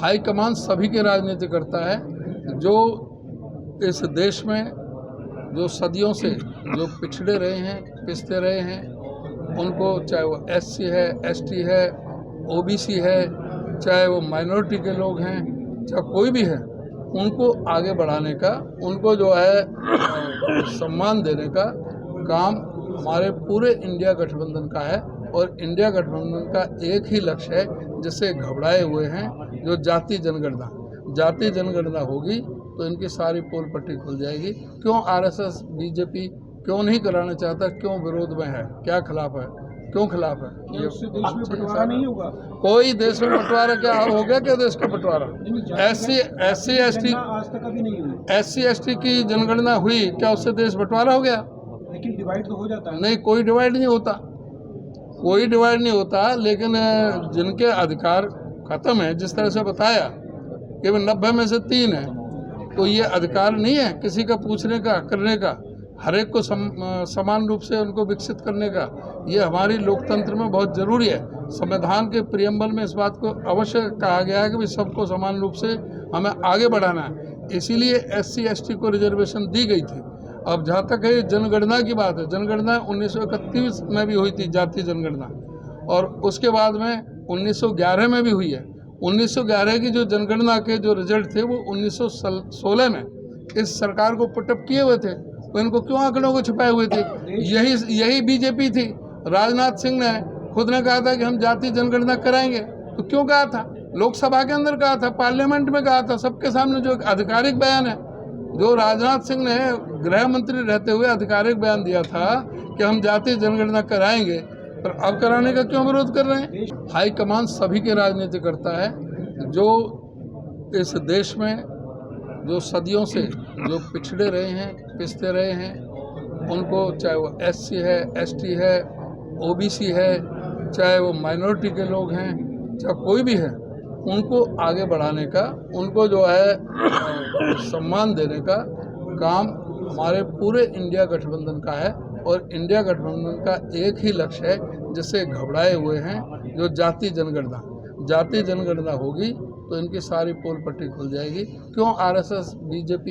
High command सभी की राजनीति करता है। जो इस देश में जो सदियों से जो पिछड़े रहे हैं, पिसते रहे हैं, उनको चाहे वो SC है, ST है, OBC है, चाहे वो माइनॉरिटी के लोग हैं, चाहे कोई भी है, उनको आगे बढ़ाने का, उनको जो है सम्मान देने का काम हमारे पूरे इंडिया गठबंधन का है। और इंडिया गठबंधन का एक ही लक्ष्य है, जिससे घबराए हुए हैं, जो जाति जनगणना होगी तो इनकी सारी पोल पट्टी खुल जाएगी। क्यों RSS BJP क्यों नहीं कराना चाहता, क्यों विरोध में है, क्या खिलाफ है, क्यों खिलाफ है? ये उससे देश में बंटवारा नहीं होगा। कोई देश में बंटवारा क्या हो गया? क्या देश का बंटवारा? SC ST की जनगणना हुई, क्या उससे देश बंटवारा हो गया? लेकिन डिवाइड तो हो जाता है। नहीं, कोई डिवाइड नहीं होता, कोई डिवाइड नहीं होता। लेकिन जिनके अधिकार खत्म है, जिस तरह से बताया केवल 90 में से 3 है, तो ये अधिकार नहीं है किसी का पूछने का, करने का, हर एक को समान रूप से उनको विकसित करने का। ये हमारी लोकतंत्र में बहुत जरूरी है। संविधान के प्रियम्बल में इस बात को अवश्य कहा गया है कि भाई सबको समान रूप से हमें आगे बढ़ाना है। इसीलिए SC ST को रिजर्वेशन दी गई थी। अब जहाँ तक है जनगणना की बात है, जनगणना 1931 में भी हुई थी, जातीय जनगणना, और उसके बाद में 1911 में भी हुई है। 1911 की जो जनगणना के जो रिजल्ट थे वो 1916 में इस सरकार को पुटअप किए हुए थे। तो इनको क्यों आंकड़ों को छुपाए हुए थे? यही BJP थी। राजनाथ सिंह ने खुद ने कहा था कि हम जातीय जनगणना कराएंगे। तो क्यों कहा था? लोकसभा के अंदर कहा था, पार्लियामेंट में कहा था, सबके सामने जो एक आधिकारिक बयान है, जो राजनाथ सिंह ने गृह मंत्री रहते हुए आधिकारिक बयान दिया था कि हम जातीय जनगणना कराएंगे, पर अब कराने का क्यों विरोध कर रहे हैं? हाईकमान सभी की राजनीति करता है। जो इस देश में जो सदियों से जो पिछड़े रहे हैं, पिसते रहे हैं, उनको चाहे वो SC है, ST है, OBC है, चाहे वो माइनॉरिटी के लोग हैं, चाहे कोई भी है, उनको आगे बढ़ाने का, उनको जो है सम्मान देने का काम हमारे पूरे इंडिया गठबंधन का है। और इंडिया गठबंधन का एक ही लक्ष्य है, जिससे घबराए हुए हैं, जो जाति जनगणना होगी तो इनकी सारी पोल पट्टी खुल जाएगी। क्यों RSS BJP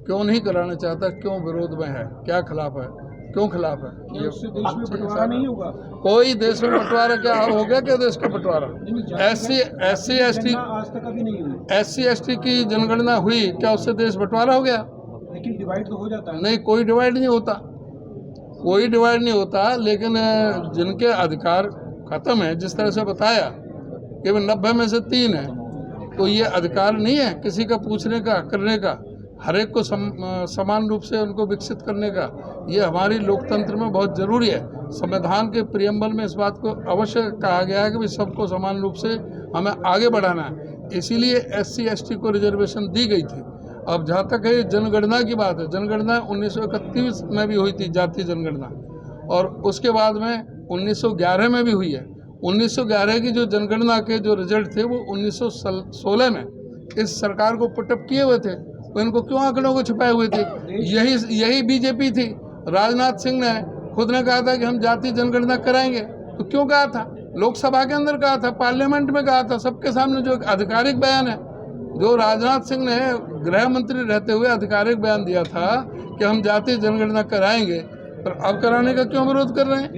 क्यों नहीं कराना चाहता, क्यों विरोध में है, क्या खिलाफ है, क्यों खिलाफ है? ये उससे देश में बंटवारा नहीं होगा। कोई देश में बंटवारा क्या हो गया? क्या देश का बंटवारा? SC ST की जनगणना हुई, क्या उससे देश बंटवारा हो गया? लेकिन डिवाइड तो हो जाता है। नहीं, कोई डिवाइड नहीं होता, कोई डिवाइड नहीं होता। लेकिन जिनके अधिकार खत्म है, जिस तरह से बताया केवल 90 में से 3 है, तो ये अधिकार नहीं है किसी का पूछने का, करने का, हर एक को समान रूप से उनको विकसित करने का। ये हमारी लोकतंत्र में बहुत जरूरी है। संविधान के प्रियम्बल में इस बात को अवश्य कहा गया है कि भाई सबको समान रूप से हमें आगे बढ़ाना है। इसीलिए SC ST को रिजर्वेशन दी गई थी। अब जहाँ तक है जनगणना की बात है, जनगणना 1931 में भी हुई थी, जातीय जनगणना, और उसके बाद में 1911 में भी हुई है। 1911 की जो जनगणना के जो रिजल्ट थे वो 1916 में इस सरकार को पुटअप किए हुए थे। तो इनको क्यों आंकड़ों को छुपाए हुए थे? यही BJP थी। राजनाथ सिंह ने खुद ने कहा था कि हम जातीय जनगणना कराएंगे। तो क्यों कहा था? लोकसभा के अंदर कहा था, पार्लियामेंट में कहा था, सबके सामने जो एक आधिकारिक बयान है, जो राजनाथ सिंह ने गृह मंत्री रहते हुए आधिकारिक बयान दिया था कि हम जातीय जनगणना कराएंगे, पर अब कराने का क्यों विरोध कर रहे हैं?